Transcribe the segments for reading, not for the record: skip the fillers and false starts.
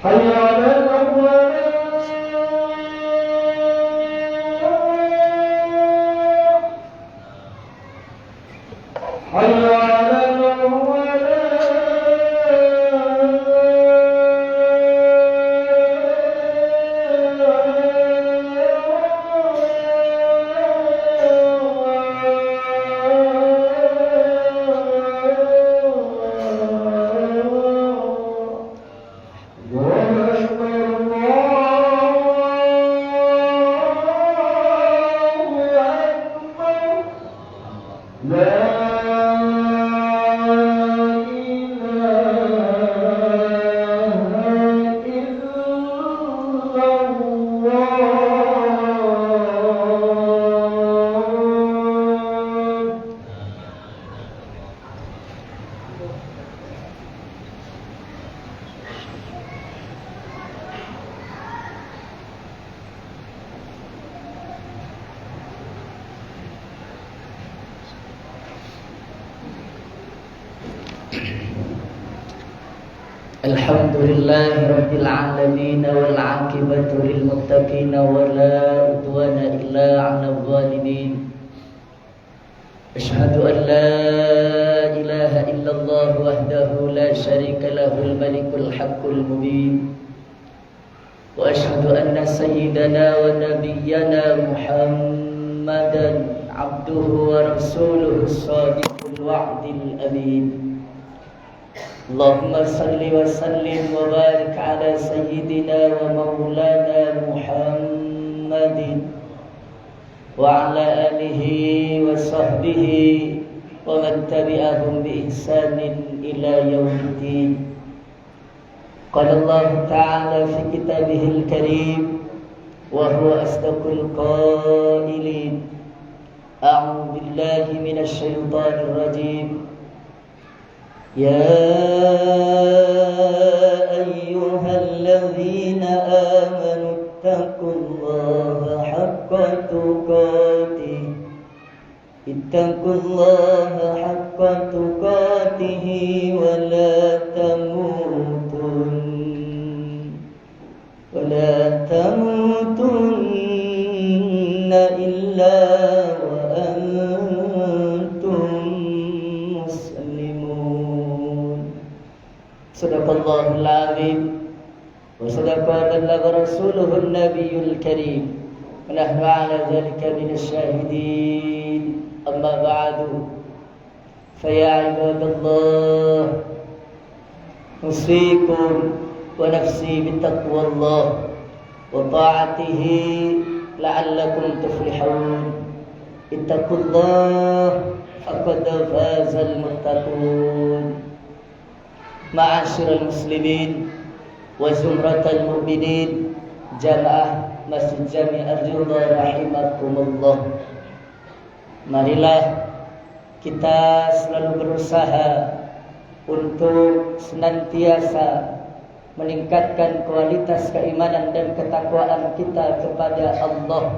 حي على الأفضل حي على الأفضل Alhamdulillahi Rabbil Alamin wal aqibatu lil muttaqin wa la udwana illa 'alal zalimin. Asyhadu an la ilaha illallah wahdahu la syarika lahul malikul haqqul mubin. Wa asyhadu anna sayyidana wa nabiyyana Muhammadan 'abduhu wa rasuluhu as-sadiqul wa'dil amin. Allahumma salli wa sallim wa barik ala sayyidina wa maulana Muhammadin wa ala alihi wa sahbihi wa man tabi'ahum bi ihsanin ila yaumiddin. Qala Allah ta'ala fi kitabihil karim wa huwa asdaqul qailin. A'udzu billahi minasy syaithanir rajim. يا أيها الذين آمنوا اتقوا الله حق تقاته ولا تموتن إلا Sadaqallahul azim wa sadaqa ballagha rasuluhun nabiyul karim wa nahnu ala dhalika minasy syahidin. Amma ba'du, fa ya ibadallah, usikum wa nafsi bittaqwallah wa ta'atihi la'allakum tuflihun. Ittaqullah faqad fazal muttaqun. Ma'asyiral muslimin wa zumratal mu'minin, jamaah Masjid Jami' Ar-Ridha rahimakumullah. Marilah kita selalu berusaha untuk senantiasa meningkatkan kualitas keimanan dan ketakwaan kita kepada Allah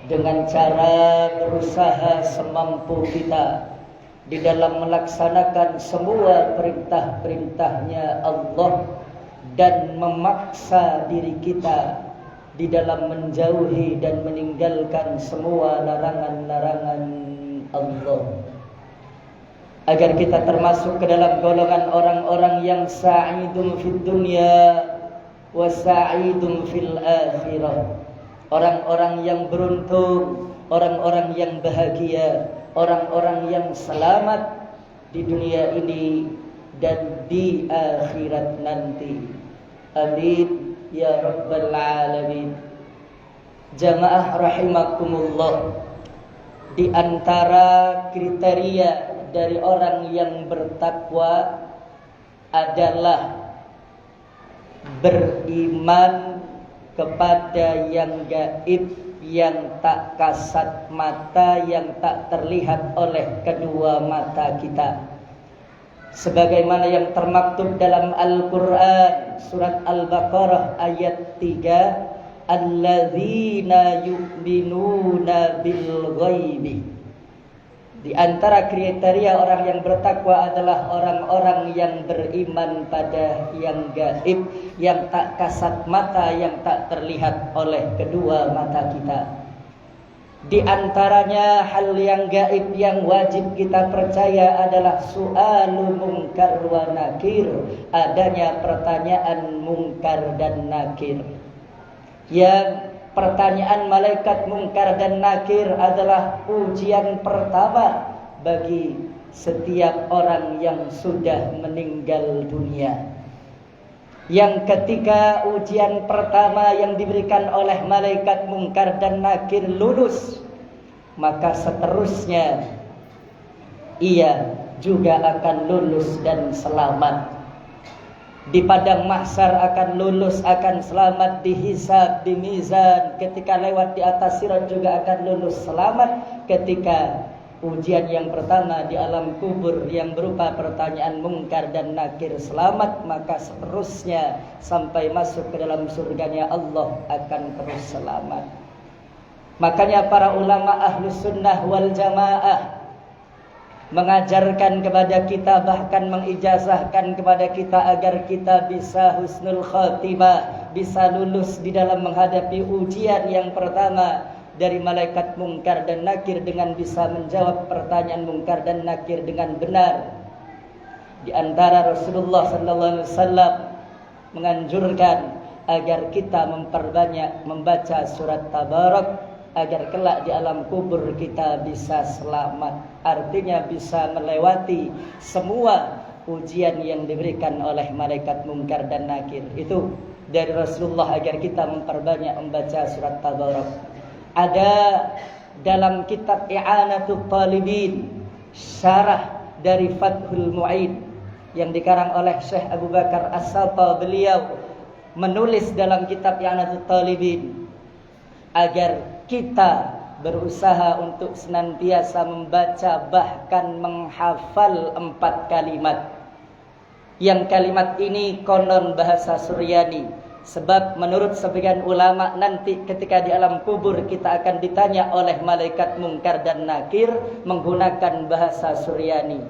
dengan cara berusaha semampu kita di dalam melaksanakan semua perintah-perintahnya Allah dan memaksa diri kita di dalam menjauhi dan meninggalkan semua larangan-larangan Allah, agar kita termasuk ke dalam golongan orang-orang yang sa'idun fid dunya wa sa'idun fil akhirah, orang-orang yang beruntung, orang-orang yang bahagia, orang-orang yang selamat di dunia ini dan di akhirat nanti. Amin ya rabbal alamin. Jamaah rahimakumullah, di antara kriteria dari orang yang bertakwa adalah beriman kepada yang gaib, yang tak kasat mata, yang tak terlihat oleh kedua mata kita, sebagaimana yang termaktub dalam Al-Quran surat Al-Baqarah ayat 3, alladzina yu'minuna bil ghaibi, Di antara kriteria orang yang bertakwa adalah orang-orang yang beriman pada yang gaib, yang tak kasat mata, yang tak terlihat oleh kedua mata kita. Di antaranya hal yang gaib yang wajib kita percaya adalah su'alu munkar wa nakir, adanya pertanyaan munkar dan nakir. Yang pertanyaan malaikat munkar dan nakir adalah ujian pertama bagi setiap orang yang sudah meninggal dunia. Yang ketika ujian pertama yang diberikan oleh malaikat munkar dan nakir lulus, maka seterusnya ia juga akan lulus dan selamat. Di padang mahsyar akan lulus, akan selamat, dihisab, di mizan. Ketika lewat di atas sirat juga akan lulus selamat. Ketika ujian yang pertama di alam kubur yang berupa pertanyaan munkar dan nakir selamat, maka seterusnya sampai masuk ke dalam surganya Allah akan terus selamat. Makanya para ulama ahlus sunnah wal jamaah mengajarkan kepada kita, bahkan mengijazahkan kepada kita agar kita bisa husnul khatimah, bisa lulus di dalam menghadapi ujian yang pertama dari malaikat munkar dan nakir dengan bisa menjawab pertanyaan munkar dan nakir dengan benar. Di antara Rasulullah sallallahu alaihi wasallam menganjurkan agar kita memperbanyak membaca surat Tabarak agar kelak di alam kubur kita bisa selamat. Artinya bisa melewati semua ujian yang diberikan oleh malaikat munkar dan nakir. Itu dari Rasulullah agar kita memperbanyak membaca surat Tabarak. Ada dalam kitab I'anatul Talibin, syarah dari Fathul Mu'in yang dikarang oleh Syekh Abu Bakar As-Sata, beliau menulis dalam kitab I'anatul Talibin agar kita berusaha untuk senantiasa membaca bahkan menghafal 4 kalimat. Yang kalimat ini konon bahasa Suryani, sebab menurut sebagian ulama nanti ketika di alam kubur kita akan ditanya oleh malaikat munkar dan nakir menggunakan bahasa Suryani.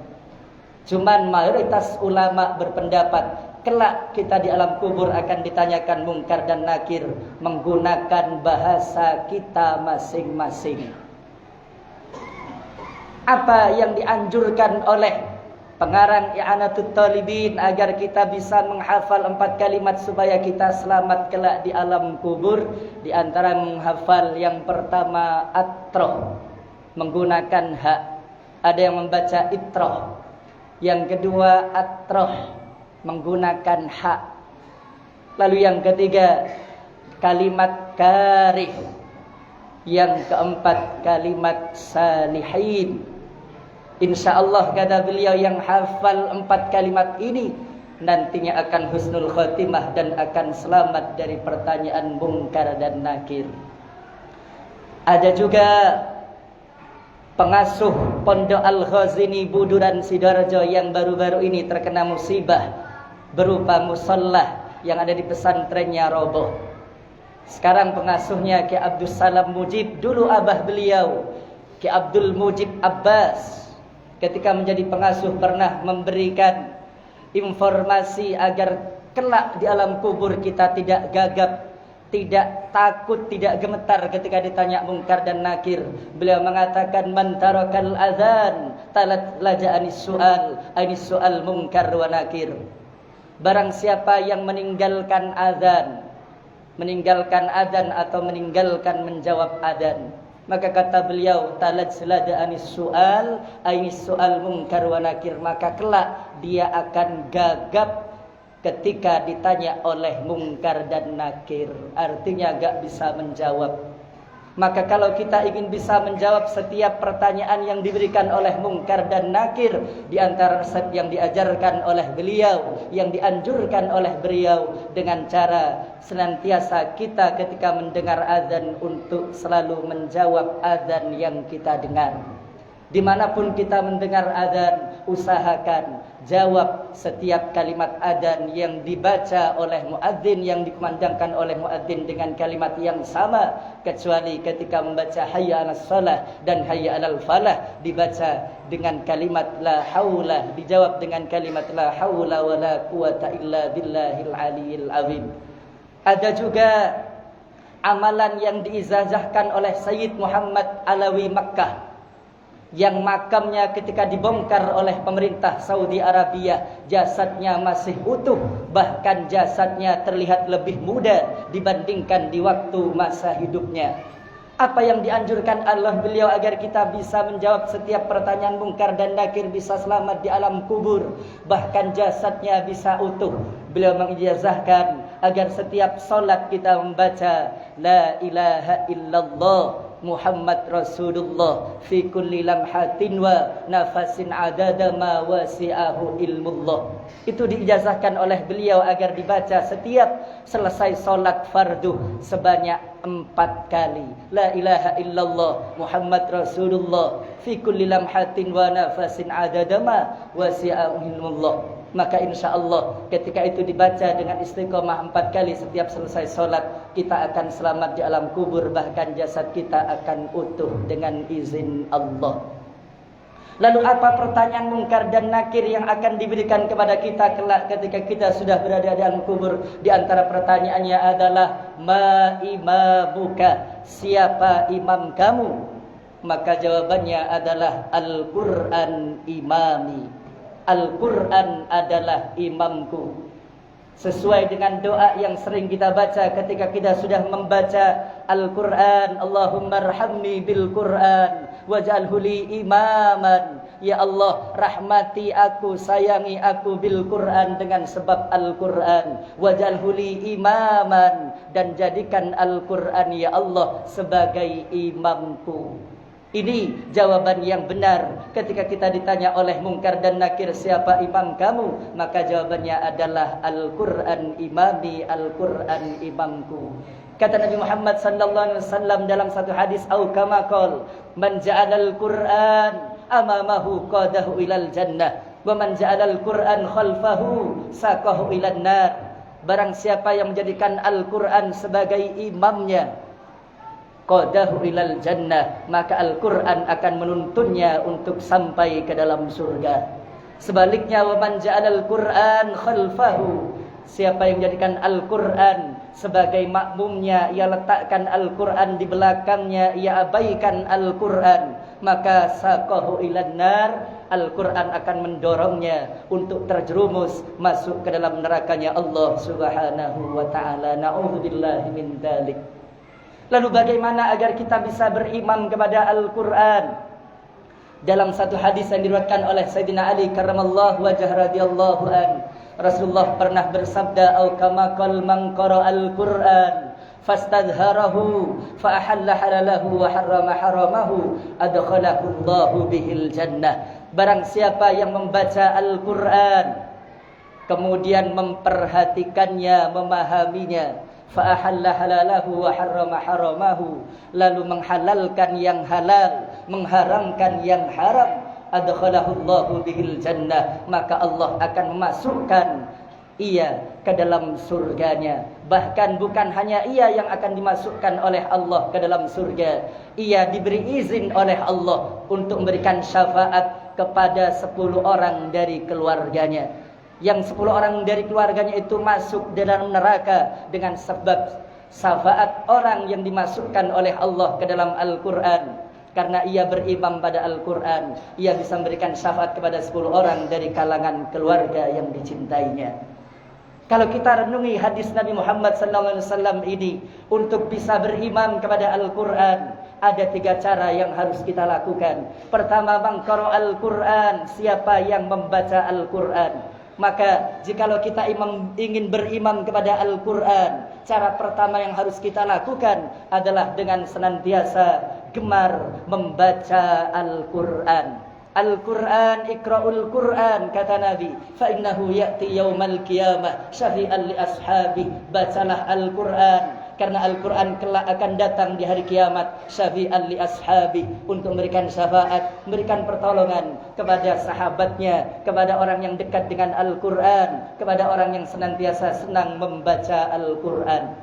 Cuman mayoritas ulama berpendapat kelak kita di alam kubur akan ditanyakan munkar dan nakir menggunakan bahasa kita masing-masing. Apa yang dianjurkan oleh pengarang I'anatul Talibin agar kita bisa menghafal 4 kalimat supaya kita selamat kelak di alam kubur? Di antara menghafal yang pertama atroh, menggunakan hak. Ada yang membaca itroh. Yang kedua atroh, menggunakan hak. Lalu yang ketiga kalimat karih. Yang keempat kalimat salihin. InsyaAllah kata beliau yang hafal 4 kalimat ini nantinya akan husnul khatimah dan akan selamat dari pertanyaan munkar dan nakir. Ada juga pengasuh Pondok Al-Ghazini Buduran Sidoarjo yang baru-baru ini terkena musibah berupa musolah yang ada di pesantrennya roboh. Sekarang pengasuhnya Ki Abdul Salam Mujib, dulu abah beliau Ki Abdul Mujib Abbas ketika menjadi pengasuh pernah memberikan informasi agar kelak di alam kubur kita tidak gagap, tidak takut, tidak gemetar ketika ditanya munkar dan nakir. Beliau mengatakan man tarakal adzan talat laja anis su'al munkar wa nakir. Barang siapa yang meninggalkan adzan atau meninggalkan menjawab adzan, maka kata beliau talat selada anis su'al munkar wa nakir, maka kelak dia akan gagap ketika ditanya oleh munkar dan nakir, artinya gak bisa menjawab. Maka kalau kita ingin bisa menjawab setiap pertanyaan yang diberikan oleh munkar dan nakir, di antara resep yang diajarkan oleh beliau, yang dianjurkan oleh beliau dengan cara senantiasa kita ketika mendengar azan untuk selalu menjawab azan yang kita dengar. Dimanapun kita mendengar azan, usahakan jawab setiap kalimat adzan yang dibaca oleh muadzin, yang dikumandangkan oleh muadzin dengan kalimat yang sama, kecuali ketika membaca hayya 'alas shalah dan hayya 'alal falah dibaca dengan kalimat la haula, dijawab dengan kalimat la haula wala quwata illa billahil aliyil azim. Ada juga amalan yang diizazahkan oleh Sayyid Muhammad Alawi Makkah, yang makamnya ketika dibongkar oleh pemerintah Saudi Arabia, jasadnya masih utuh, bahkan jasadnya terlihat lebih muda dibandingkan di waktu masa hidupnya. Apa yang dianjurkan Allah beliau agar kita bisa menjawab setiap pertanyaan mungkar dan nakir, bisa selamat di alam kubur, bahkan jasadnya bisa utuh. Beliau mengijazahkan agar setiap solat kita membaca la ilaha illallah Muhammad Rasulullah fi kulli lamhatin wa nafasin adada ma wasi'ahu ilmullah. Itu diijazahkan oleh beliau agar dibaca setiap selesai solat fardu sebanyak 4 kali. La ilaha illallah Muhammad Rasulullah fi kulli lamhatin wa nafasin adada ma wasi'ahu ilmullah. Maka insya Allah ketika itu dibaca dengan istiqomah 4 kali setiap selesai solat, kita akan selamat di alam kubur, bahkan jasad kita akan utuh dengan izin Allah. Lalu apa pertanyaan mungkar dan nakir yang akan diberikan kepada kita kelak ketika kita sudah berada di alam kubur? Di antara pertanyaannya adalah ma imamuka, siapa imam kamu? Maka jawabannya adalah Al-Quran imami. Al-Quran adalah imamku. Sesuai dengan doa yang sering kita baca ketika kita sudah membaca Al-Quran, Allahumma arhamni bil Quran waj'alhu li imaman. Ya Allah, rahmati aku, sayangi aku bil Quran dengan sebab Al-Quran. Waj'alhu li imaman, dan jadikan Al-Quran ya Allah sebagai imamku. Ini jawaban yang benar ketika kita ditanya oleh mungkar dan nakir, siapa imam kamu? Maka jawabannya adalah Al-Quran imami, Al-Quran imamku. Kata Nabi Muhammad sallallahu alaihi wasallam dalam satu hadis, au kama qol, man ja'alal Quran amamahu qadahu ilal jannah wa man ja'alal Quran khalfahu saqahu ilan nar. Barang siapa yang menjadikan Al-Quran sebagai imamnya, qadahu ilal jannah, maka Al-Quran akan menuntunnya untuk sampai ke dalam surga. Sebaliknya, wa man ja'alal Quran khalfahu, siapa yang menjadikan Al-Quran sebagai makmumnya, ia letakkan Al-Quran di belakangnya, ia abaikan Al-Quran, maka saqahu ilan nar, Al-Quran akan mendorongnya untuk terjerumus masuk ke dalam nerakanya Allah Subhanahu wa ta'ala. Na'udzubillahi min dzalik. Lalu bagaimana agar kita bisa berimam kepada Al-Quran? Dalam satu hadis yang diriwayatkan oleh Sayyidina Ali karramallahu wajhah radhiyallahu an, Rasulullah pernah bersabda, au kama qal man qara al-Quran fastadharahu fa ahalla halalahu wa harrama haramahu adkhalahu Allahu bihil jannah. Barang siapa yang membaca Al-Quran kemudian memperhatikannya, memahaminya, fa ahalla halalahu wa harrama haramahu, lalu menghalalkan yang halal, mengharamkan yang haram, adkhalahu Allahu bihil jannah, maka Allah akan memasukkan ia ke dalam surganya. Bahkan bukan hanya ia yang akan dimasukkan oleh Allah ke dalam surga, ia diberi izin oleh Allah untuk memberikan syafaat kepada 10 orang dari keluarganya. Yang 10 orang dari keluarganya itu masuk dalam neraka dengan sebab syafaat orang yang dimasukkan oleh Allah ke dalam Al-Quran. Karena ia berimam pada Al-Quran, ia bisa memberikan syafaat kepada 10 orang dari kalangan keluarga yang dicintainya. Kalau kita renungi hadis Nabi Muhammad SAW ini, untuk bisa berimam kepada Al-Quran, ada 3 cara yang harus kita lakukan. Pertama, mangkaro Al-Quran, siapa yang membaca Al-Quran. Maka jikalau kita ingin berimam kepada Al-Quran, cara pertama yang harus kita lakukan adalah dengan senantiasa gemar membaca Al-Quran. Al-Quran, ikra'ul Quran, kata Nabi, fa innahu ya'ti yaumal qiyamah syafi'an li ashabi. Bacalah Al-Quran, karena Al-Quran kelak akan datang di hari kiamat syafi'an li ashabi, untuk memberikan syafaat, memberikan pertolongan kepada sahabatnya, kepada orang yang dekat dengan Al-Quran, kepada orang yang senantiasa senang membaca Al-Quran.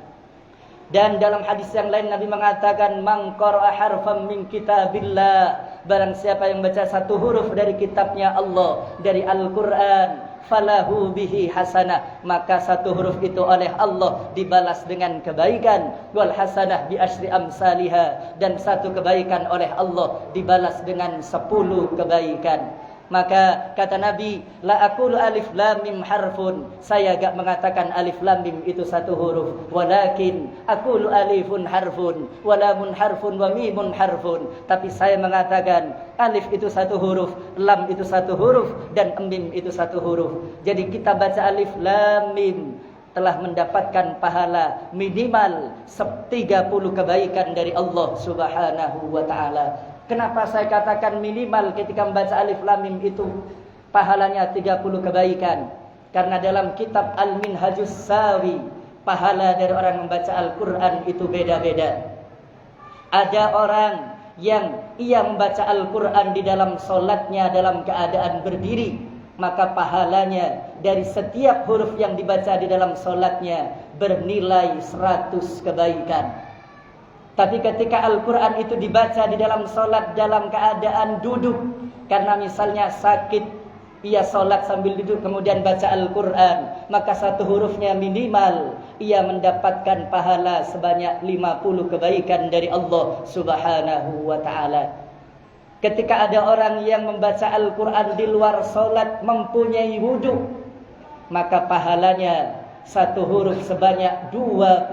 Dan dalam hadis yang lain Nabi mengatakan, man qara'a harfan min kitabillah, barang siapa yang baca satu huruf dari kitabnya Allah, dari Al-Quran, falahu bihi hasanah, maka satu huruf itu oleh Allah dibalas dengan kebaikan. Wal hasanah bi asyri amsalihha, dan satu kebaikan oleh Allah dibalas dengan 10 kebaikan. Maka kata Nabi, la aqulu alif lam mim harfun, saya gak mengatakan alif lam mim itu satu huruf, walakin aqulu alifun harfun, wa lamun harfun, wa mimun harfun, tapi saya mengatakan alif itu satu huruf, lam itu satu huruf, dan mim itu satu huruf. Jadi kita baca alif lam mim telah mendapatkan pahala minimal 30 kebaikan dari Allah Subhanahu wa ta'ala. Kenapa saya katakan minimal ketika membaca alif lam mim itu pahalanya 30 kebaikan? Karena dalam kitab Al-Minhajus Sawi, pahala dari orang membaca Al-Quran itu beda-beda. Ada orang yang ia membaca Al-Quran di dalam solatnya dalam keadaan berdiri, maka pahalanya dari setiap huruf yang dibaca di dalam solatnya bernilai 100 kebaikan. Tapi ketika Al-Quran itu dibaca di dalam solat dalam keadaan duduk, karena misalnya sakit, ia solat sambil duduk kemudian baca Al-Quran, maka satu hurufnya minimal ia mendapatkan pahala sebanyak 50 kebaikan dari Allah Subhanahu wa ta'ala. Ketika ada orang yang membaca Al-Quran di luar solat mempunyai wudhu, maka pahalanya satu huruf sebanyak 25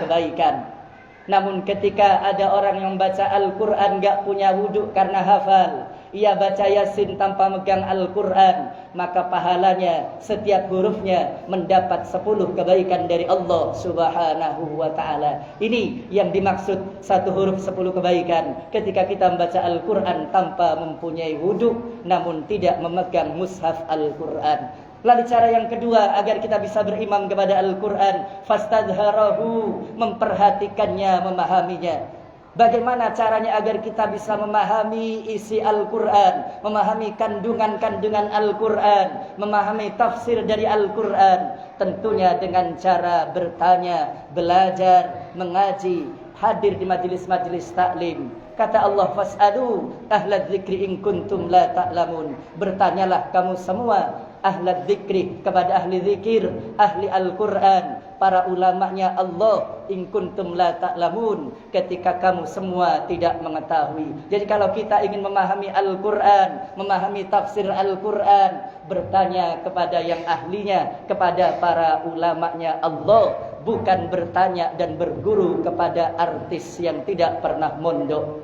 kebaikan. Namun ketika ada orang yang baca Al-Quran gak punya wudhu karena hafal, ia baca Yasin tanpa megang Al-Quran, maka pahalanya setiap hurufnya mendapat 10 kebaikan dari Allah Subhanahu wa ta'ala. Ini yang dimaksud satu huruf 10 kebaikan ketika kita membaca Al-Quran tanpa mempunyai wudhu, namun tidak memegang mushaf Al-Quran. Lalu cara yang kedua agar kita bisa beriman kepada Al-Quran, fastadharahu, memperhatikannya, memahaminya. Bagaimana caranya agar kita bisa memahami isi Al-Quran, memahami kandungan-kandungan Al-Quran, memahami tafsir dari Al-Quran? Tentunya dengan cara bertanya, belajar, mengaji, hadir di majelis-majelis taklim. Kata Allah, fas'alu ahlad dzikri in kuntum la ta'lamun. Bertanyalah kamu semua ahlad dzikri, kepada ahli zikir, ahli Al-Quran, para ulamanya Allah, in kuntum la ta'lamun, ketika kamu semua tidak mengetahui. Jadi kalau kita ingin memahami Al-Quran, memahami tafsir Al-Quran, bertanya kepada yang ahlinya, kepada para ulamanya Allah, bukan bertanya dan berguru kepada artis yang tidak pernah mondok.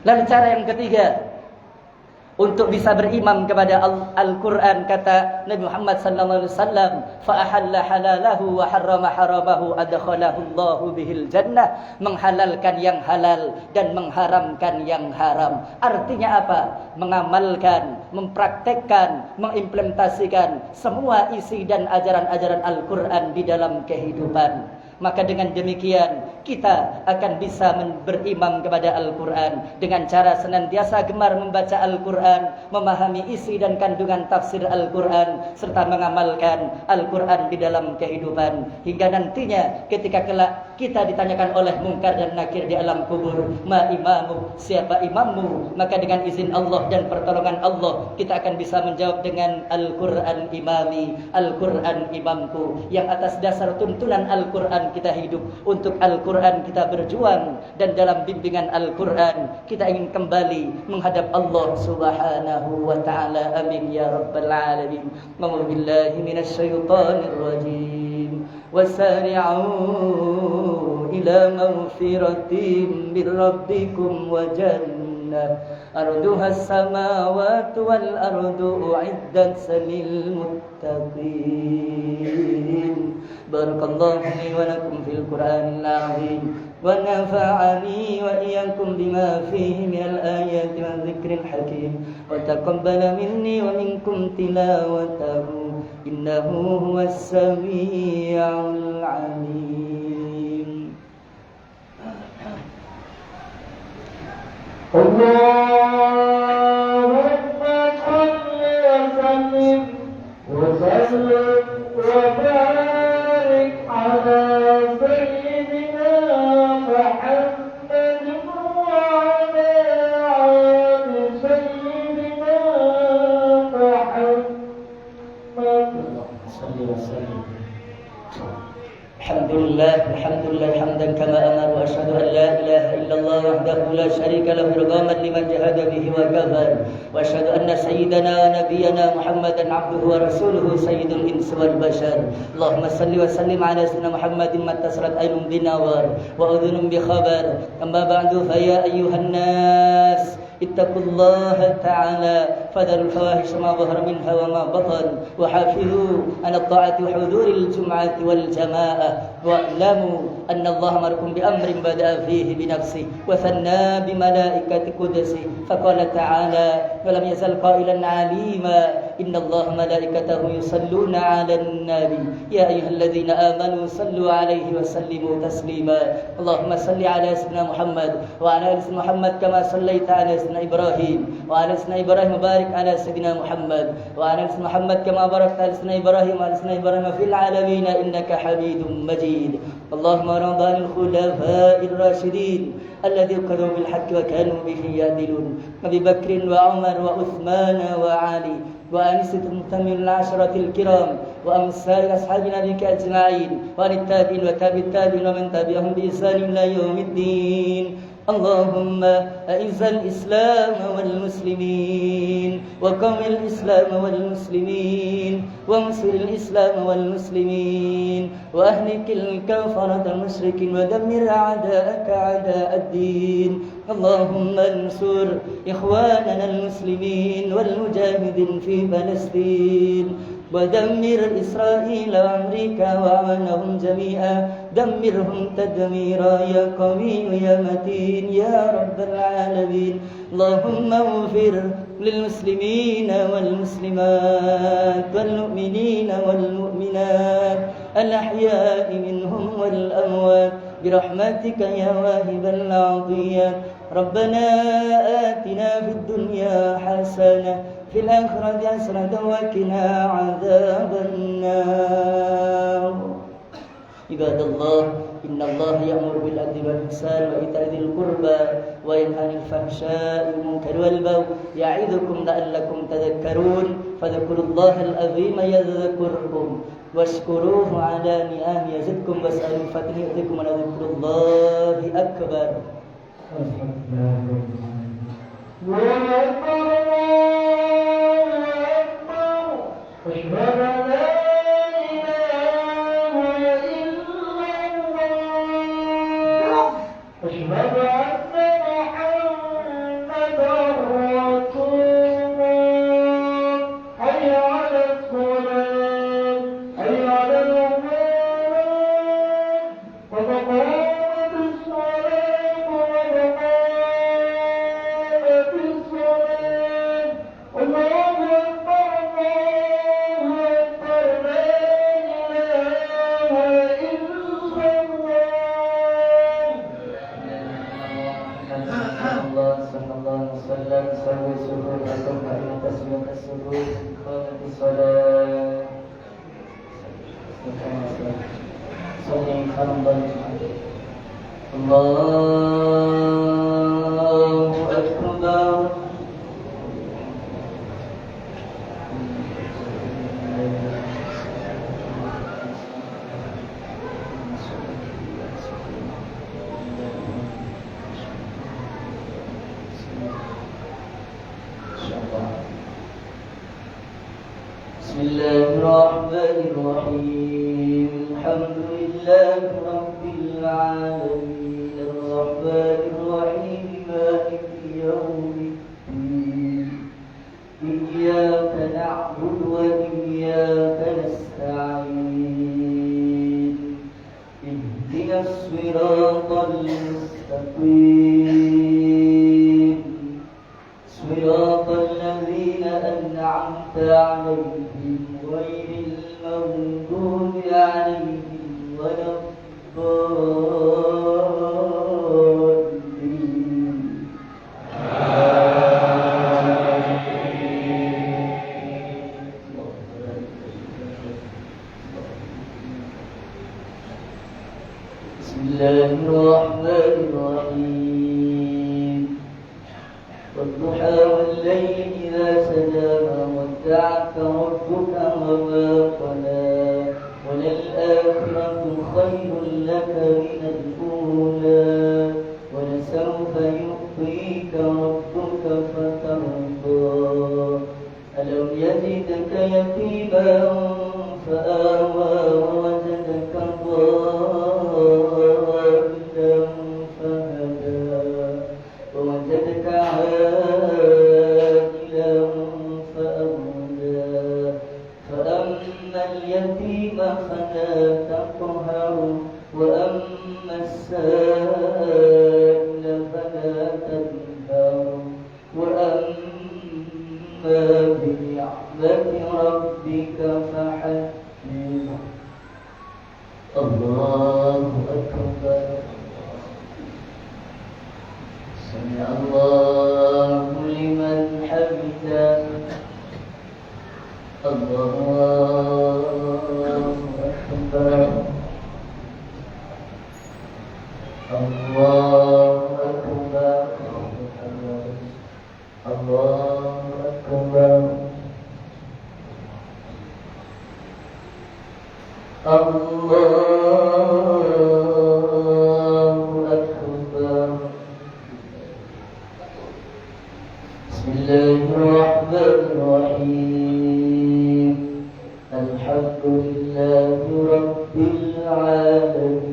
Lalu cara yang ketiga untuk bisa beriman kepada Al-Quran, kata Nabi Muhammad sallallahu alaihi wasallam, fa ahalla halalahu wa harrama haramahu adkhalahu Allahu bihil jannah, menghalalkan yang halal dan mengharamkan yang haram. Artinya apa? Mengamalkan, mempraktekkan, mengimplementasikan semua isi dan ajaran-ajaran Al-Quran di dalam kehidupan. Maka dengan demikian kita akan bisa beriman kepada Al-Quran dengan cara senantiasa gemar membaca Al-Quran, memahami isi dan kandungan tafsir Al-Quran, serta mengamalkan Al-Quran di dalam kehidupan. Hingga nantinya ketika kelak kita ditanyakan oleh Munkar dan Nakir di alam kubur, ma imamu, siapa imammu? Maka dengan izin Allah dan pertolongan Allah, kita akan bisa menjawab dengan Al-Quran imami, Al-Quran imamku, yang atas dasar tuntunan Al-Quran kita hidup, untuk Al-Quran kita berjuang, dan dalam bimbingan Al-Quran kita ingin kembali menghadap Allah Subhanahu wa ta'ala. Amin ya rabbal alamin. A'udzu billahi minasyaitonir rajim. Wasari'u ila maghfiratin min rabbikum wa jannah arduha as-samawati wal ardu u'iddat lil muttaqin. Barakallahu li wa lakum fil Qur'anil 'azim wa nafa'ani wa iyyakum bima fihi minal ayati wa dzikril hakim wa taqabbala minni wa minkum tilawatahu innahu huwas samii'ul 'aliim. اللهم صل وسلم وبارك على سيدنا محمد وعلى آل سيدنا محمد. صل وسلم. الحمد لله حمدا كما أمر وأشهد أن لا إله إلا الله وحده لا شريك له رغما لمن جهد به وكفر وأشهد أن سيدنا ونبينا محمدا عبده ورسوله سيد الإنس والبشر. اللهم صل وسلم على سيدنا محمد ما اتصلت عين بنور وأذن بخبر. أما بعد فيا أيها الناس اتقوا الله تعالى فذروا الفواحش ما ظهر منها وما بطن وحافظوا على الطاعة وحضور الجمعة والجماعة واعلموا أن الله أمركم بأمر بدأ فيه بنفسه وثنى بملائكة قدسه فقال تعالى ولم يزل قائلا عليما إن الله ملائكته يصلون على النبي يا أيها الذين آمنوا صلوا عليه وسلموا تسليما. اللهم صل على سيدنا محمد وعلى آل سيدنا محمد كما صليت على سيدنا إبراهيم وعلى سيدنا إبراهيم وبارك على سيدنا محمد وعلى آل سيدنا محمد كما باركت على سيدنا إبراهيم وعلى سيدنا إبراهيم في العالمين إنك حميد مجيد. اللهم رضى عن الخلفاء الراشدين الذين قضوا بالحق وكانوا به يعدلون أبي بكر وعمر وعثمان وعلي وأنسة المتمم العشرة الكرام وأمثال أصحاب نبيك أجمعين وعن التابعين وتابع التابعين ومن تبعهم بإحسان إلى يوم الدين. اللهم أعز الإسلام والمسلمين وقوم الإسلام والمسلمين وانصر الإسلام والمسلمين وأهلك الكفرة المشركين ودمر أعداءك أعداء الدين. اللهم انصر إخواننا المسلمين والمجاهدين في فلسطين ودمر إسرائيل وأمريكا وعوانهم جميعا دمرهم تدميرا يا قوي يا متين يا رب العالمين. اللهم اغفر للمسلمين والمسلمات والمؤمنين والمؤمنات الأحياء منهم والأموات برحمتك يا واهب العطيات. ربنا آتنا في الدنيا حسنة في الآخرة حسنة وقنا عذاب النار. عباد الله إن الله يأمر بالعدل والإحسان وإيتاء ذي القربى وينهى عن الفحشاء والمنكر والبغي يعظكم لعلكم تذكرون فاذكروا الله العظيم يذكركم واشكروه على نعمه يزدكم واسألوا الفتح يؤتكم ولذكر الله أكبر. أشهد أن محمدا رسول الله. حي على الصلاة حي على الفلاح قد قامت الصلاة قد قامت الصلاة. الله أكبر الله أكبر لا إله إلا الله. Allah sallallahu alaihi wasallam sawi suruh atau kalimat tasbih suruh qamati salat salli hamdan Allahu akbar. Bismillahirrahmanirrahim. Alhamdulillahi rabbil alamin arrahmanirrahim maliki yaumiddin iyyaka na'budu wa iyyaka nasta'in ihdinas siratal mustaqim siratal ladzina an'amta 'alaihim غير المغضوب عليهم ولا الضالين. الله الرحمن الرحيم والضحى والليل إذا سجى ما ودعك ربك وما قلى وللآخرة خير لك من الأولى ولسوف يعطيك ربك فترضى ألم يجدك يتيما فآوى ووجدك ضالا فهدى ووجدك عائلا فأغنى فأما اليتيم فلا تقهر وأما السائل فلا تنهر وأما بنعمة ربك فحدث الله أكبر سمع الله لمن حمده الله أكبر الله أكبر الله أكبر الله أكبر بسم الله الرحمن الرحيم الحمد لله رب العالمين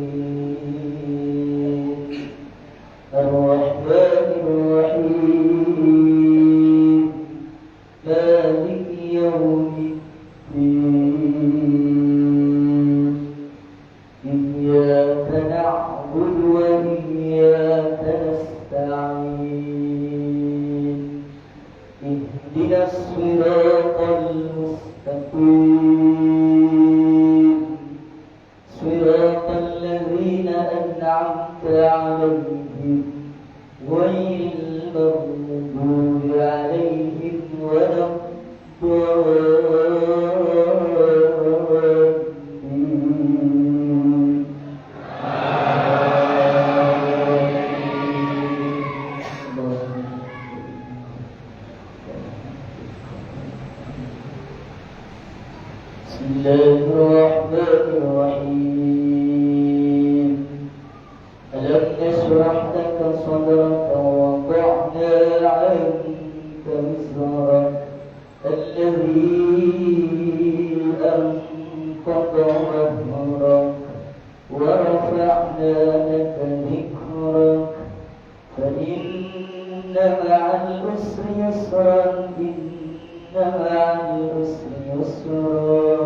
الرحمن الرحيم مالك يوم الدين إياك نعبد وإياك نستعين اهدنا الصراط المستقيم صراط الذين أنعمت عليهم غير المغضوب عليهم ولا الضالين بسم الله الرحمن الرحيم ألم نشرح لك صدرك ووضعنا عنك وزرك الذي أنقض ظهرك ورفعنا لك ذكرك فإن مع العسر يسرا إن مع العسر يسرا